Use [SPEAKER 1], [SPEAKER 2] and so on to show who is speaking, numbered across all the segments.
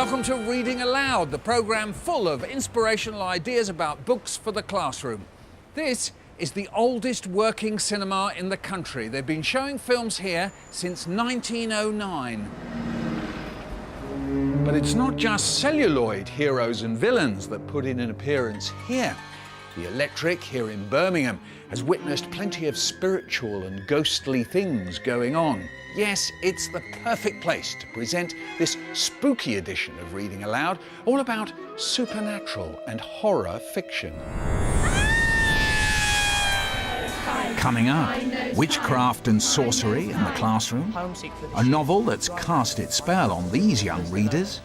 [SPEAKER 1] Welcome to Reading Aloud, the programme full of inspirational ideas about books for the classroom. This is the oldest working cinema in the country. They've been showing films here since 1909. But it's not just celluloid heroes and villains that put in an appearance here. The Electric here in Birmingham has witnessed plenty of spiritual and ghostly things going on. Yes, it's the perfect place to present this spooky edition of Reading Aloud, all about supernatural and horror fiction. Coming up, witchcraft and sorcery in the classroom, a novel that's cast its spell on these young readers,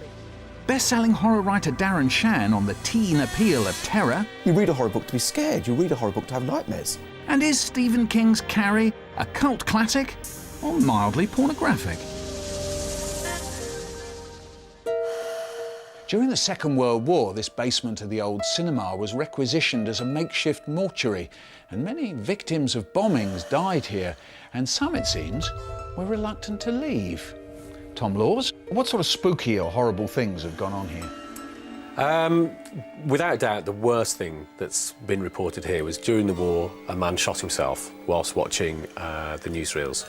[SPEAKER 1] best-selling horror writer Darren Shan on the teen appeal of terror.
[SPEAKER 2] You read a horror book to be scared, you read a horror book to have nightmares.
[SPEAKER 1] And is Stephen King's Carrie a cult classic or mildly pornographic? During the Second World War, this basement of the old cinema was requisitioned as a makeshift mortuary, and many victims of bombings died here, and some, it seems, were reluctant to leave. Tom Laws, what sort of spooky or horrible things have gone on here?
[SPEAKER 3] Without doubt, the worst thing that's been reported here was during the war, a man shot himself whilst watching the newsreels.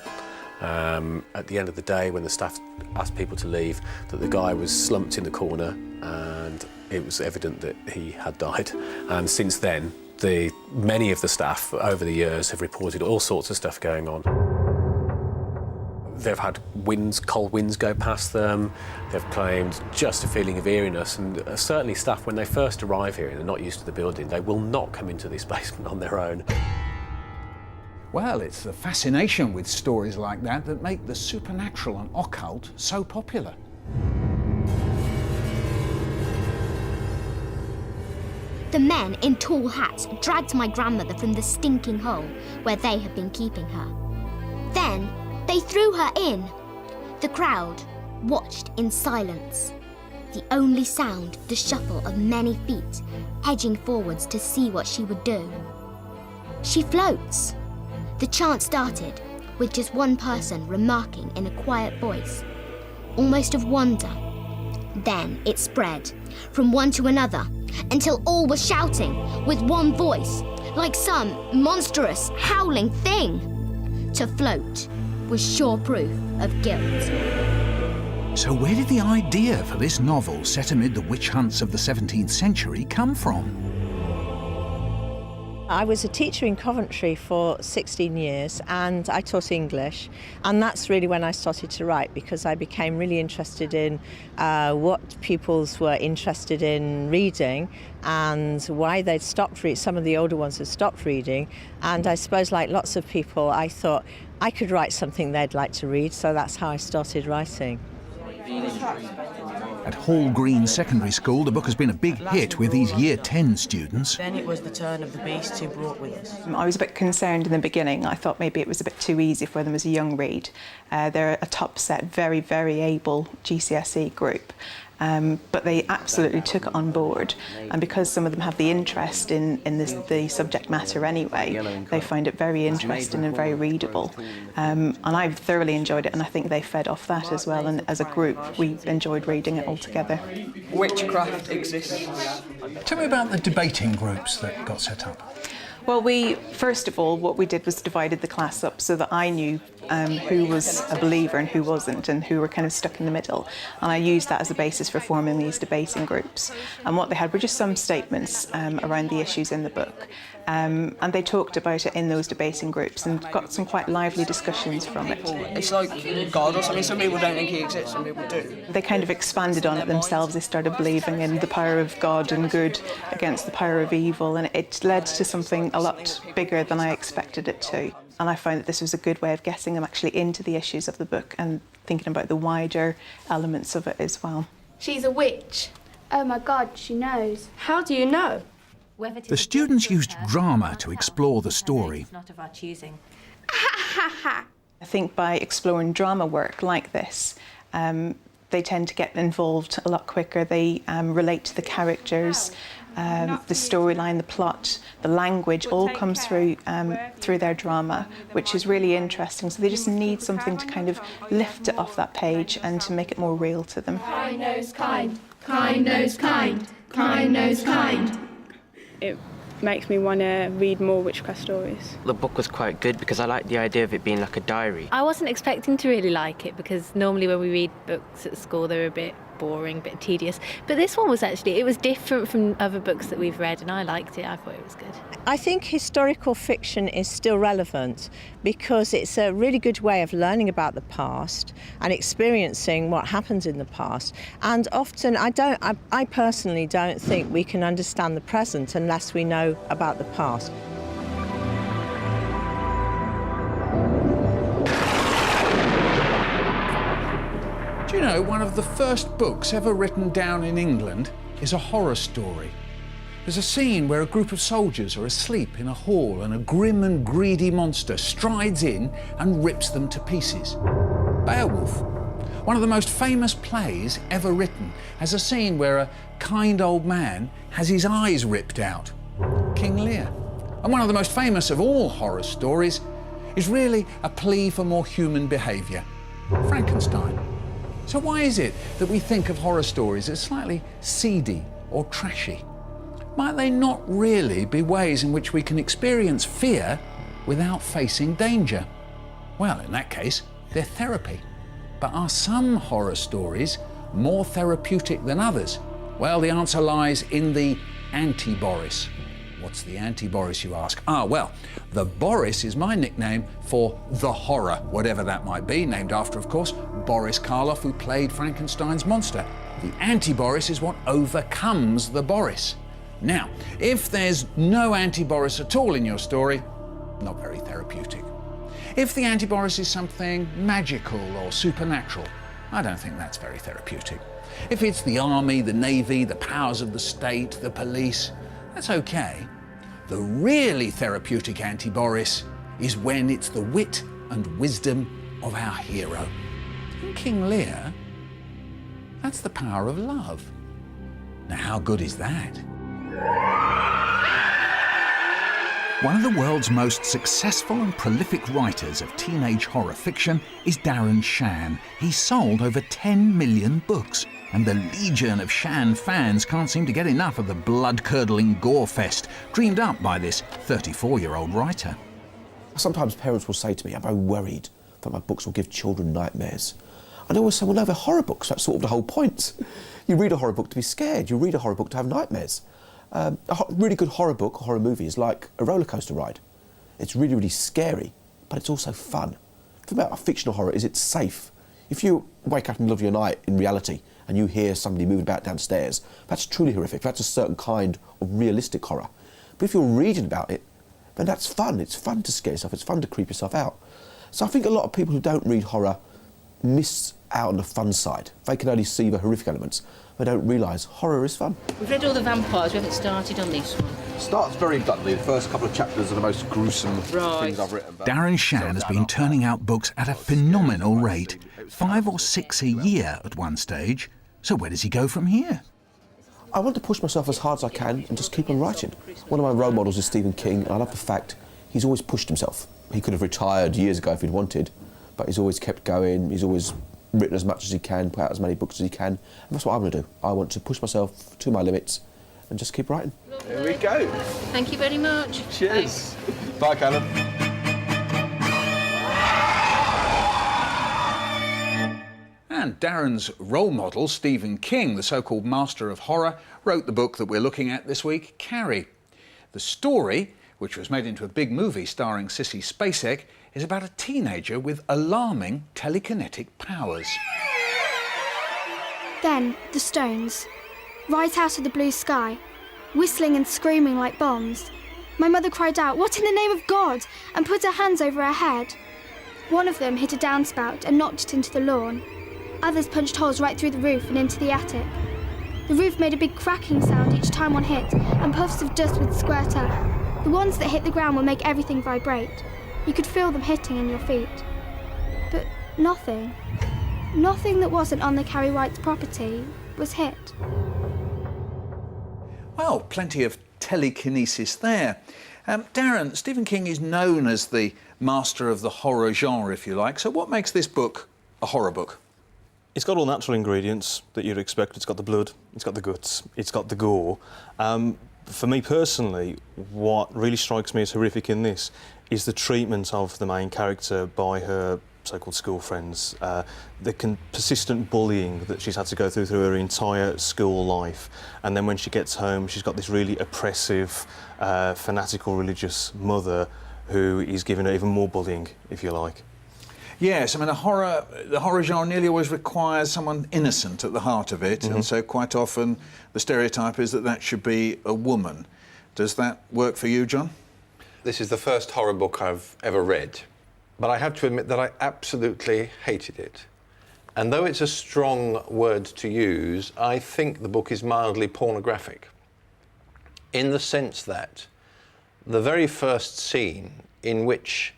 [SPEAKER 3] At the end of the day, when the staff asked people to leave, that the guy was slumped in the corner and it was evident that he had died. And since then, many of the staff over the years have reported all sorts of stuff going on. They've had cold winds go past them. They've claimed just a feeling of eeriness, and certainly staff, when they first arrive here and they're not used to the building, they will not come into this basement on their own.
[SPEAKER 1] Well, it's the fascination with stories like that that make the supernatural and occult so popular.
[SPEAKER 4] The men in tall hats dragged my grandmother from the stinking hole where they had been keeping her. Then they threw her in. The crowd watched in silence. The only sound, the shuffle of many feet, edging forwards to see what she would do. She floats. The chant started with just one person remarking in a quiet voice, almost of wonder. Then it spread from one to another until all were shouting with one voice, like some monstrous, howling thing. To float was sure proof of guilt.
[SPEAKER 1] So where did the idea for this novel set amid the witch hunts of the 17th century come from?
[SPEAKER 5] I was a teacher in Coventry for 16 years and I taught English, and that's really when I started to write, because I became really interested in what pupils were interested in reading and why they'd stopped reading. Some of the older ones had stopped reading, and I suppose, like lots of people, I thought I could write something they'd like to read, so that's how I started writing.
[SPEAKER 1] At Hall Green Secondary School, the book has been a big hit with these Year 10 students.
[SPEAKER 6] Then it was the turn of the beast who brought with us.
[SPEAKER 7] I was a bit concerned in the beginning. I thought maybe it was a bit too easy for them as a young read. They're a top set, very, very able GCSE group. But they absolutely took it on board, and because some of them have the interest in the subject matter anyway, they find it very interesting and very readable. And I've thoroughly enjoyed it, and I think they fed off that as well, and as a group we enjoyed reading it all together.
[SPEAKER 6] Witchcraft exists.
[SPEAKER 1] Tell me about the debating groups that got set up.
[SPEAKER 7] Well, first of all, what we did was divided the class up so that I knew who was a believer and who wasn't, and who were kind of stuck in the middle. And I used that as a basis for forming these debating groups. And what they had were just some statements around the issues in the book. And they talked about it in those debating groups and got some quite lively discussions from it.
[SPEAKER 6] It's like God or something. Some people don't think he exists, some people do.
[SPEAKER 7] They kind of expanded on it themselves. They started believing in the power of God and good against the power of evil, and it led to something a lot bigger than I expected it to. And I found that this was a good way of getting them actually into the issues of the book and thinking about the wider elements of it as well.
[SPEAKER 8] She's a witch. Oh my God, she knows. How do you know?
[SPEAKER 1] The students used drama to explore the story.
[SPEAKER 8] Not of our choosing.
[SPEAKER 7] I think by exploring drama work like this, they tend to get involved a lot quicker. They relate to the characters, the storyline, the plot, the language all comes through their drama, which is really interesting. So they just need something to kind of lift it off that page and to make it more real to them.
[SPEAKER 8] Kind knows kind, kind knows kind, kind knows kind.
[SPEAKER 9] It makes me want to read more witchcraft stories.
[SPEAKER 10] The book was quite good because I liked the idea of it being like a diary.
[SPEAKER 11] I wasn't expecting to really like it because normally when we read books at school they're a bit boring, a bit tedious. But this one was it was different from other books that we've read and I liked it. I thought it was good.
[SPEAKER 5] I think historical fiction is still relevant because it's a really good way of learning about the past and experiencing what happens in the past. And often I personally don't think we can understand the present unless we know about the past.
[SPEAKER 1] Do you know, one of the first books ever written down in England is a horror story. There's a scene where a group of soldiers are asleep in a hall and a grim and greedy monster strides in and rips them to pieces. Beowulf, one of the most famous plays ever written, has a scene where a kind old man has his eyes ripped out. King Lear. And one of the most famous of all horror stories is really a plea for more human behaviour. Frankenstein. So why is it that we think of horror stories as slightly seedy or trashy? Might they not really be ways in which we can experience fear without facing danger? Well, in that case, they're therapy. But are some horror stories more therapeutic than others? Well, the answer lies in the anti-Boris. What's the anti-Boris, you ask? Well, the Boris is my nickname for the horror, whatever that might be, named after, of course, Boris Karloff, who played Frankenstein's monster. The anti-Boris is what overcomes the Boris. Now, if there's no anti-Boris at all in your story, not very therapeutic. If the anti-Boris is something magical or supernatural, I don't think that's very therapeutic. If it's the army, the navy, the powers of the state, the police, that's okay. The really therapeutic anti-Boris is when it's the wit and wisdom of our hero. In King Lear, that's the power of love. Now, how good is that? One of the world's most successful and prolific writers of teenage horror fiction is Darren Shan. He's sold over 10 million books, and the legion of Shan fans can't seem to get enough of the blood-curdling gore fest dreamed up by this 34-year-old writer.
[SPEAKER 2] Sometimes parents will say to me, I'm very worried that my books will give children nightmares. And I always say, well, no, they're horror books. That's sort of the whole point. You read a horror book to be scared. You read a horror book to have nightmares. A really good horror book, a horror movie, is like a roller coaster ride. It's really, really scary, but it's also fun. The thing about fictional horror is it's safe. If you wake up in the middle of your night in reality and you hear somebody moving about downstairs, that's truly horrific. That's a certain kind of realistic horror. But if you're reading about it, then that's fun. It's fun to scare yourself. It's fun to creep yourself out. So I think a lot of people who don't read horror miss out on the fun side. They can only see the horrific elements. They don't realise horror is fun.
[SPEAKER 12] We've read all the vampires, we haven't started on this one.
[SPEAKER 2] Starts very bluntly. The first couple of chapters are the most gruesome things I've written.
[SPEAKER 1] Darren Shan has been turning out books at a phenomenal rate, 5 or 6 a year at one stage. So where does he go from here?
[SPEAKER 2] I want to push myself as hard as I can and just keep on writing. One of my role models is Stephen King, and I love the fact he's always pushed himself. He could have retired years ago if he'd wanted, but he's always kept going. He's always written as much as he can, put out as many books as he can, and that's what I want to do. I want to push myself to my limits and just keep writing.
[SPEAKER 12] There we go. Thank you very much.
[SPEAKER 2] Cheers. Bye, Callum.
[SPEAKER 1] And Darren's role model, Stephen King, the so-called master of horror, wrote the book that we're looking at this week, Carrie. The story, which was made into a big movie starring Sissy Spacek, is about a teenager with alarming telekinetic powers.
[SPEAKER 8] Then the stones, right out of the blue sky, whistling and screaming like bombs. My mother cried out, "What in the name of God?" and put her hands over her head. One of them hit a downspout and knocked it into the lawn. Others punched holes right through the roof and into the attic. The roof made a big cracking sound each time one hit, and puffs of dust would squirt up. The ones that hit the ground would make everything vibrate. You could feel them hitting in your feet. But nothing that wasn't on the Carrie White's property was hit.
[SPEAKER 1] Well, plenty of telekinesis there. Darren, Stephen King is known as the master of the horror genre, if you like. So what makes this book a horror book?
[SPEAKER 13] It's got all natural ingredients that you'd expect. It's got the blood, it's got the guts, it's got the gore. For me personally, what really strikes me as horrific in this is the treatment of the main character by her so-called school friends, the persistent bullying that she's had to go through her entire school life, and then when she gets home she's got this really oppressive, fanatical religious mother who is giving her even more bullying, if you like.
[SPEAKER 1] Yes, I mean, the horror genre nearly always requires someone innocent at the heart of it, and so quite often the stereotype is that that should be a woman. Does that work for you, John?
[SPEAKER 14] This is the first horror book I've ever read, but I have to admit that I absolutely hated it. And though it's a strong word to use, I think the book is mildly pornographic, in the sense that the very first scene in which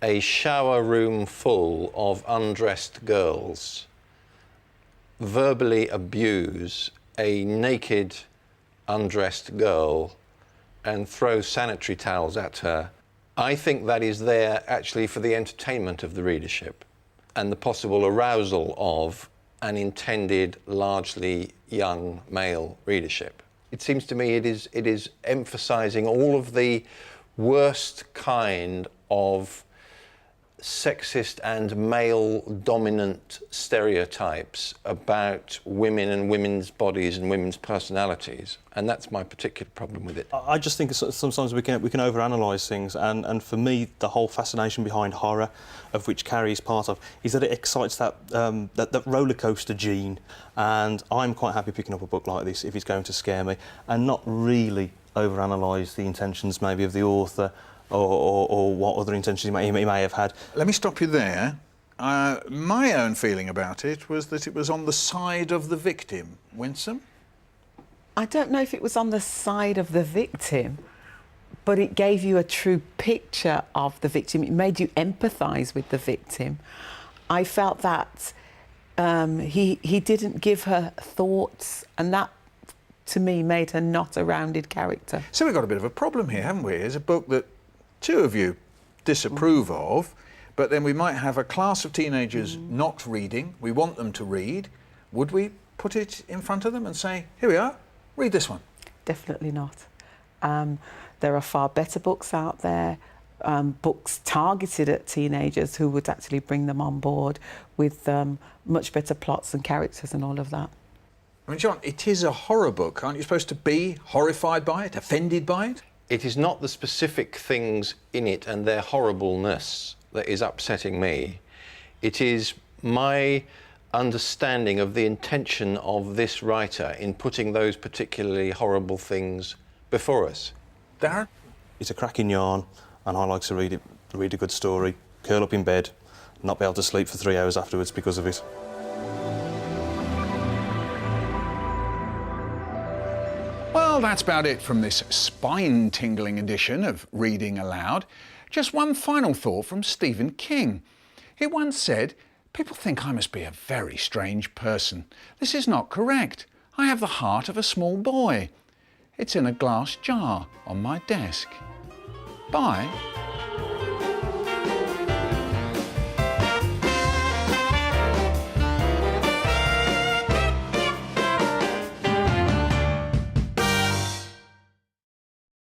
[SPEAKER 14] a shower room full of undressed girls verbally abuse a naked, undressed girl and throw sanitary towels at her, I think that is there actually for the entertainment of the readership and the possible arousal of an intended largely young male readership. It seems to me it is emphasising all of the worst kind of sexist and male-dominant stereotypes about women and women's bodies and women's personalities, and that's my particular problem with it.
[SPEAKER 13] I just think sometimes we can overanalyse things, and for me, the whole fascination behind horror, of which Carrie is part of, is that it excites that roller coaster gene, and I'm quite happy picking up a book like this if it's going to scare me, and not really overanalyse the intentions maybe of the author, or what other intentions he may have had.
[SPEAKER 1] Let me stop you there. My own feeling about it was that it was on the side of the victim. Winsome?
[SPEAKER 15] I don't know if it was on the side of the victim, but it gave you a true picture of the victim. It made you empathise with the victim. I felt that he didn't give her thoughts, and that, to me, made her not a rounded character.
[SPEAKER 1] So we've got a bit of a problem here, haven't we? It's a book that two of you disapprove of, but then we might have a class of teenagers not reading. We want them to read. Would we put it in front of them and say, here we are, read this one?
[SPEAKER 15] Definitely not. There are far better books out there, books targeted at teenagers who would actually bring them on board with much better plots and characters and all of that.
[SPEAKER 1] I mean, John, it is a horror book. Aren't you supposed to be horrified by it, offended by it?
[SPEAKER 14] It is not the specific things in it and their horribleness that is upsetting me. It is my understanding of the intention of this writer in putting those particularly horrible things before us.
[SPEAKER 1] Darren?
[SPEAKER 13] It's a cracking yarn, and I like to read a good story, curl up in bed, not be able to sleep for 3 hours afterwards because of it.
[SPEAKER 1] Well, that's about it from this spine-tingling edition of Reading Aloud. Just one final thought from Stephen King. He once said, "People think I must be a very strange person. This is not correct. I have the heart of a small boy. It's in a glass jar on my desk." Bye.